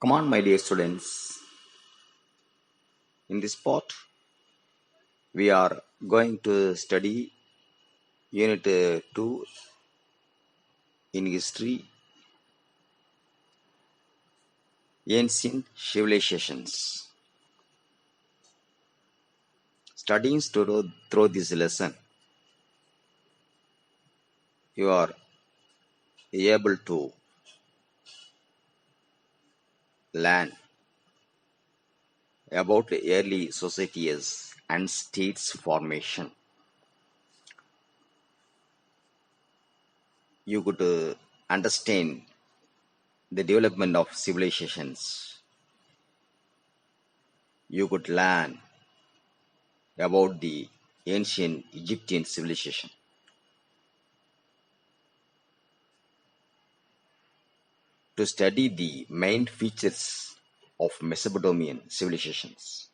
Come on, my dear students. In this part, we are going to study Unit 2 in History, Ancient Civilizations. Studying through this lesson, you are able to learn about early societies and states formation. You could understand the development of civilizations. You could learn about the ancient Egyptian civilization. To study the main features of Mesopotamian civilizations.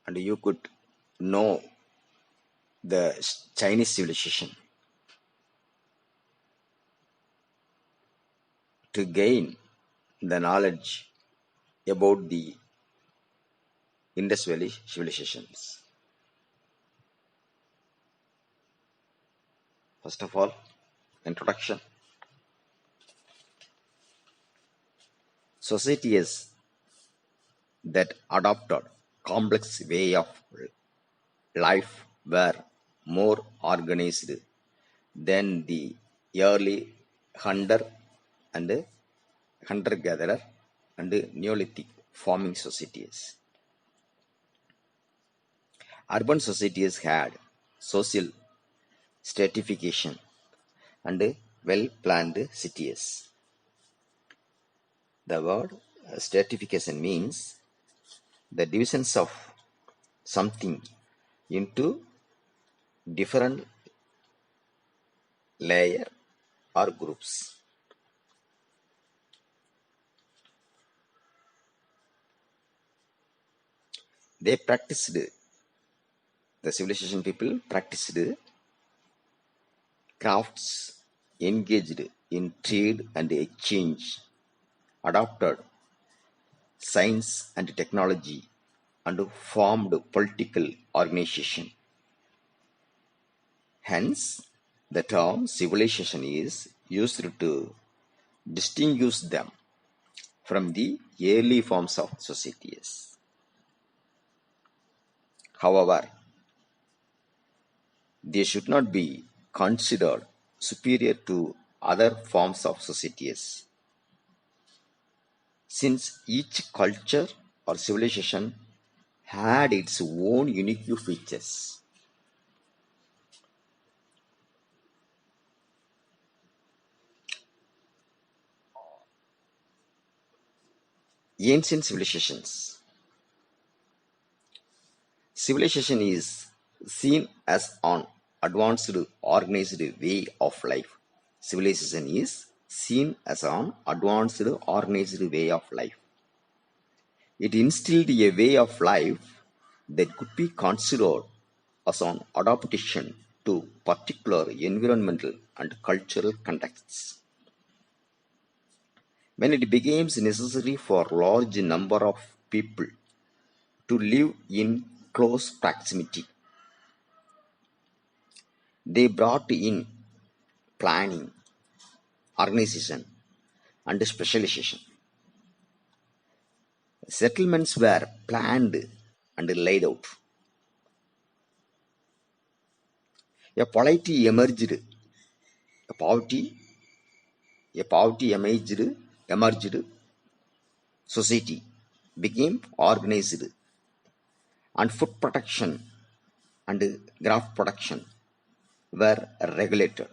And you could know the Chinese civilization. To gain the knowledge about the Indus Valley civilizations. First of all, introduction. Societies that adopted complex way of life were more organized than the early hunter and hunter-gatherer and Neolithic farming societies. Urban societies had social stratification and well-planned cities. The word stratification means the divisions of something into different layer or groups. They practiced, the civilization people practiced crafts, engaged in trade and exchange, adopted science and technology, and formed political organization. Hence, the term civilization is used to distinguish them from the early forms of societies. However, they should not be considered superior to other forms of societies, since each culture or civilization had its own unique features. Ancient civilizations. Civilization is seen as an advanced organized way of life. Civilization is seen as an advanced organized way of life. It instilled a way of life that could be considered as an adaptation to particular environmental and cultural contexts. When it became necessary for large number of people to live in close proximity, they brought in planning, organization, and specialization. Settlements were planned and laid out. A polity emerged. A poverty emerged society became organized, and food production and craft production were regulated.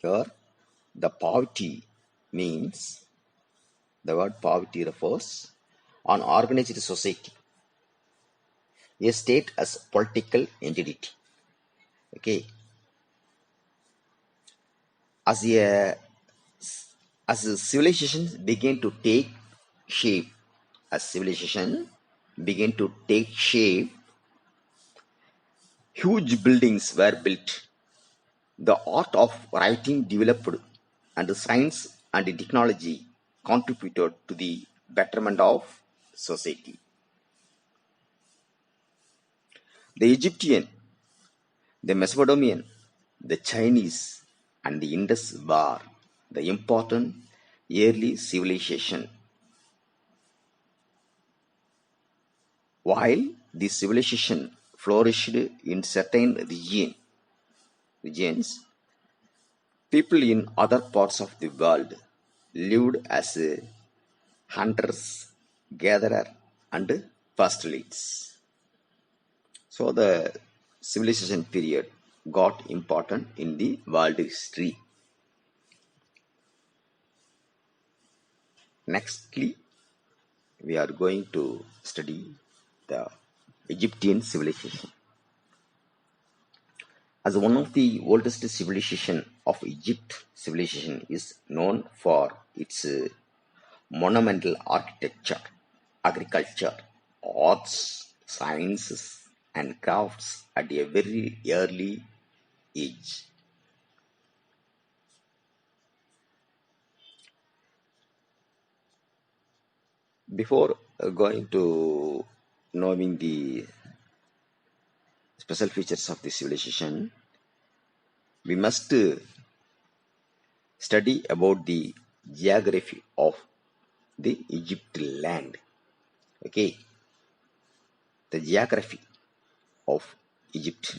Here, the poverty means the word poverty refers on organized society, a state as political entity. Okay, as civilization began to take shape, huge buildings were built, The art of writing developed, and science and technology contributed to the betterment of society. The Egyptian, the Mesopotamian, the Chinese, and the Indus were the important early civilization. While this civilization flourished in certain regions, people in other parts of the world lived as hunters, gatherers, and pastoralists. So the civilization period got important in the world history. Nextly, we are going to study the Egyptian civilization. As one of the oldest civilization of Egypt, civilization is known for its monumental architecture, agriculture, arts, sciences, and crafts at a very early age. Before going to knowing the special features of the civilization, we must study about the geography of the Egypt land. Okay, the geography of Egypt.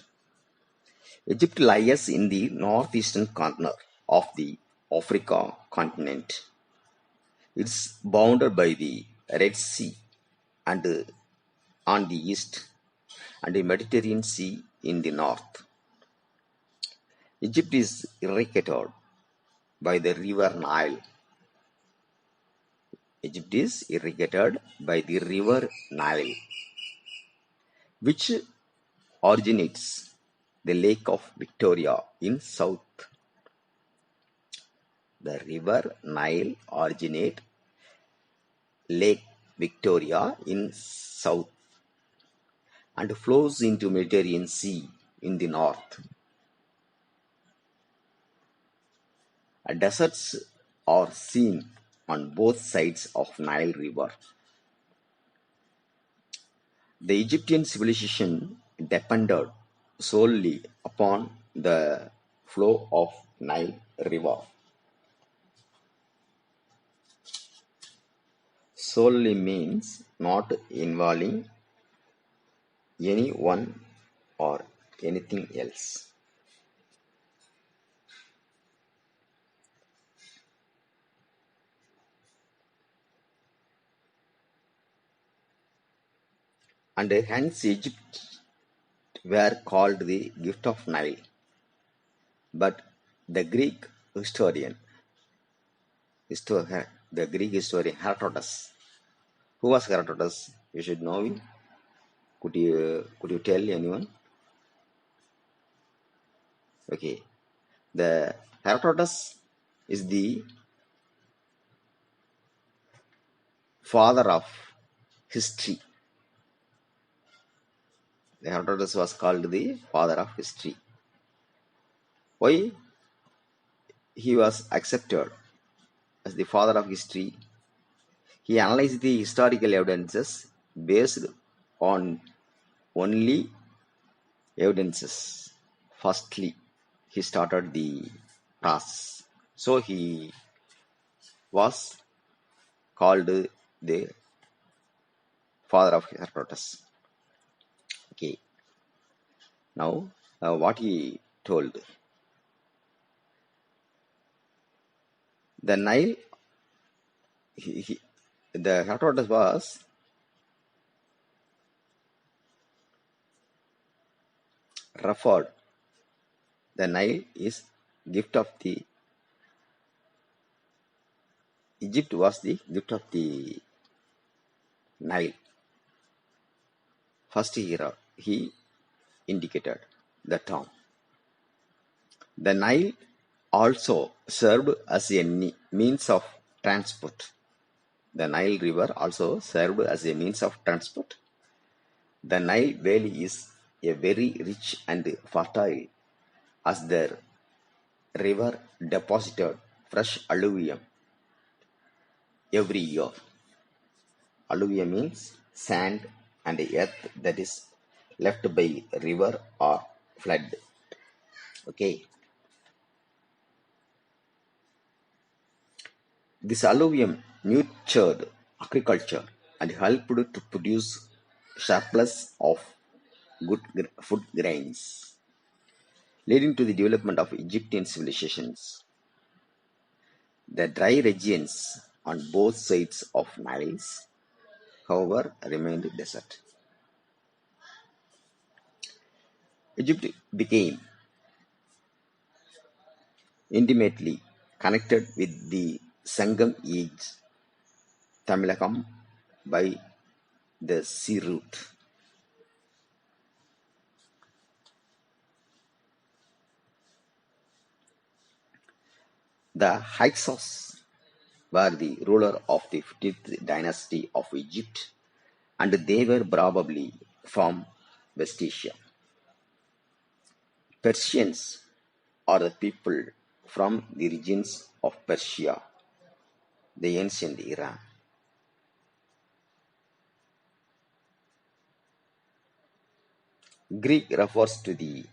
Egypt lies in the northeastern corner of the Africa continent. It's bounded by the Red Sea and on the east and the Mediterranean Sea in the north. Egypt is irrigated by the river Nile. Egypt is irrigated by the river Nile, which originates the Lake of Victoria in south. The river Nile originates Lake Victoria in south and flows into Mediterranean Sea in the north. Deserts are seen on both sides of Nile River. The Egyptian civilization depended solely upon the flow of Nile River. Solely means not involving anyone or anything else. And hence Egypt were called the gift of Nile. But the Greek historian, the Greek historian Herodotus, who was Herodotus? You should know him. Could you tell anyone? Okay, the Herodotus is the father of history. The Herodotus was called the father of history. Why he was accepted as the father of history? He analyzed the historical evidences based on only evidences. Firstly, he started the process. So he was called the father of Herodotus. Okay. Now, what he told. The Nile, the Herodotus was referred. The Nile is gift of the Egypt was the gift of the Nile. First he indicated the term. The Nile also served as a means of transport. The Nile River also served as a means of transport. The Nile Valley is a very rich and fertile as there river deposited fresh alluvium every year. Alluvium means sand and earth that is left by river or flood. Okay. This alluvium nurtured agriculture and helped to produce surplus of good food grains, leading to the development of Egyptian civilizations. The dry regions on both sides of Niles, however, remained desert. Egypt became intimately connected with the Sangam age Tamilakam by the sea route. The Hyksos were the ruler of the 15th dynasty of Egypt, and they were probably from West Asia. Persians are the people from the regions of Persia, the ancient Iran. Greek refers to the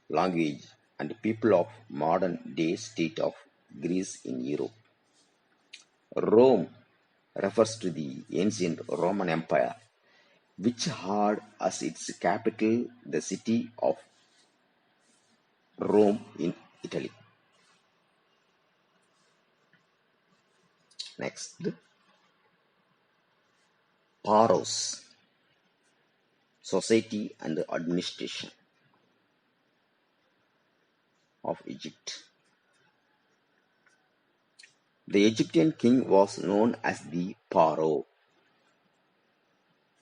language and people of modern day state of Greece in Europe. Rome refers to the ancient Roman Empire, which had as its capital the city of Rome in Italy. Next, Paros, society and administration of Egypt. The Egyptian king was known as the Paro.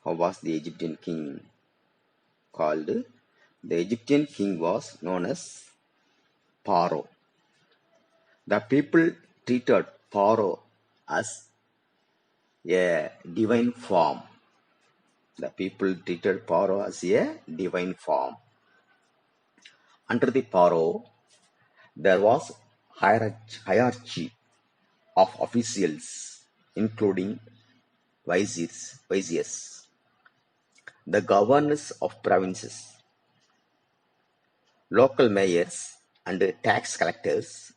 How was the Egyptian king called? The Egyptian king was known as Paro. The people treated Paro as a divine form. The people treated Paro as a divine form. Under the Paro, there was hierarchy of officials, including viziers, the governors of provinces, local mayors, and tax collectors.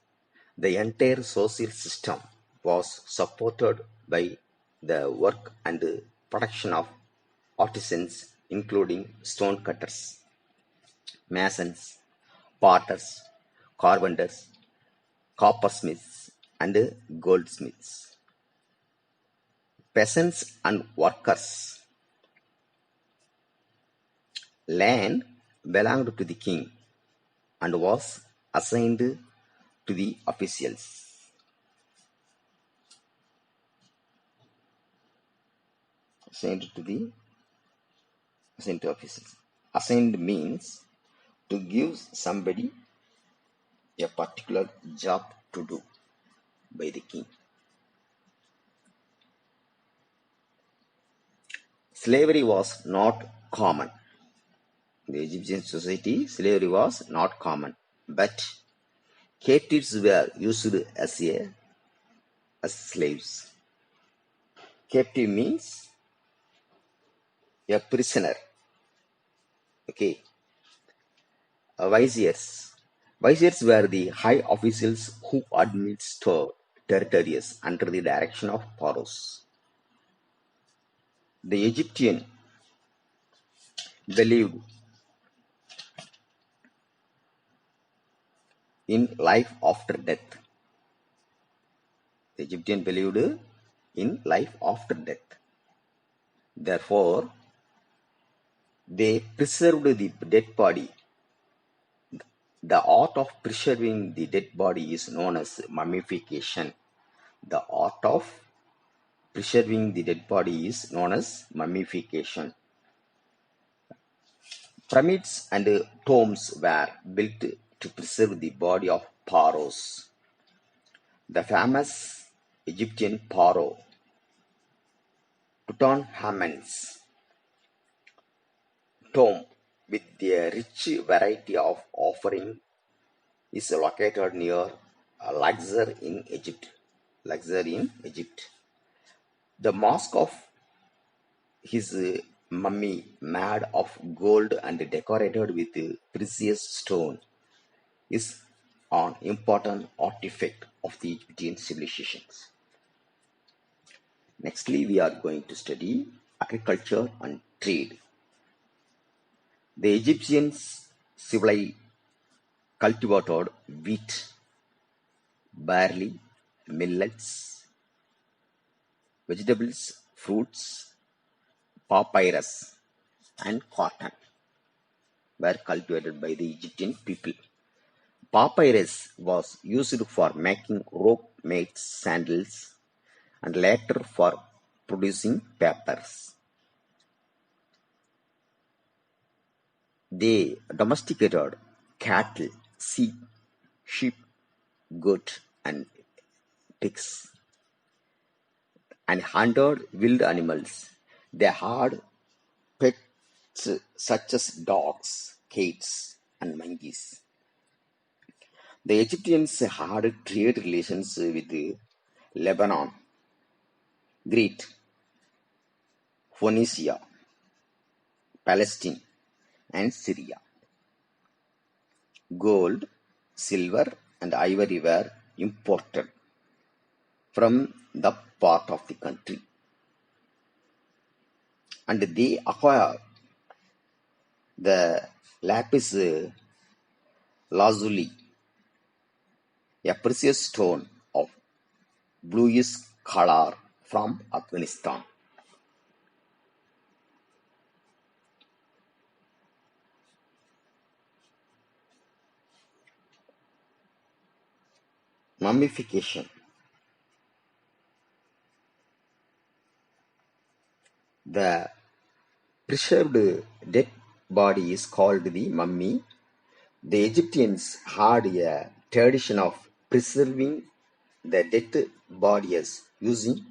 The entire social system was supported by the work and production of artisans, including stone cutters, masons, potters, carpenters, coppersmiths, and goldsmiths. Peasants and workers. Land belonged to the king and was assigned to the officials. Assigned to officials. Assigned means to give somebody a particular job to do by the king. Slavery was not common. In the Egyptian society, slavery was not common, but captives were used as slaves. Captive means a prisoner. Okay. Viziers. Viziers were the high officials who administered territories under the direction of pharaohs. The Egyptian believed in life after death. The Egyptian believed in life after death. Therefore, they preserved the dead body. The art of preserving the dead body is known as mummification. The art of preserving the dead body is known as mummification. Pyramids and tombs were built to preserve the body of pharaohs. The famous Egyptian pharaoh Tutankhamun's tomb with a rich variety of offering is located near Luxor in Egypt. Luxor in Egypt. The mosque of his mummy, made of gold and decorated with precious stone, is an important artifact of the Egyptian civilizations. Nextly, we are going to study agriculture and trade. The Egyptians cultivated wheat, barley, millets, vegetables, fruits, papyrus, and cotton were cultivated by the Egyptian people. Papyrus was used for making rope-made sandals and later for producing papers. They domesticated cattle, sheep, goat, and pigs, and hunted wild animals. They had pets such as dogs, cats, and monkeys. The Egyptians had trade relations with Lebanon, Crete, Phoenicia, Palestine, and Syria. Gold, silver, and ivory were imported from the part of the country, and they acquired the lapis lazuli, a precious stone of bluish color from Afghanistan. Mummification. The preserved dead body is called the mummy. The Egyptians had a tradition of preserving the dead bodies using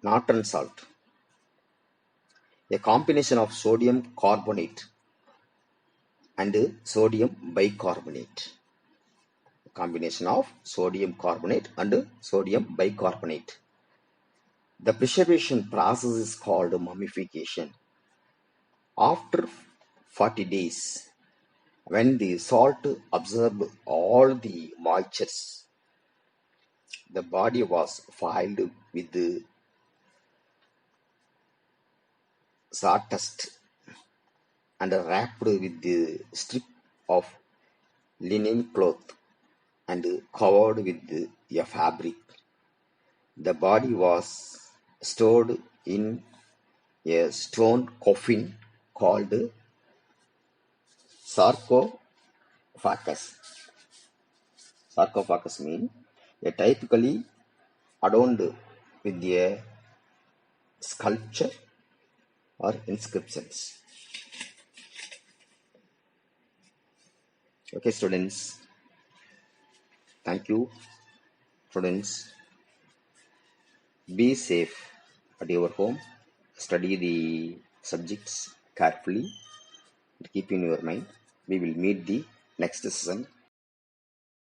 Norton salt, a combination of sodium carbonate and sodium bicarbonate. A combination of sodium carbonate and sodium bicarbonate. The preservation process is called mummification. After 40 days, when the salt absorbed all the moistures, the body was filled with sawdust and wrapped with a strip of linen cloth and covered with a fabric. The body was stored in a stone coffin called sarcophagus. Sarcophagus means a typically adorned with a sculpture or inscriptions. Okay, students. Thank you, students. Be safe at your home. Study the subjects carefully. Keep in your mind. We will meet the next session.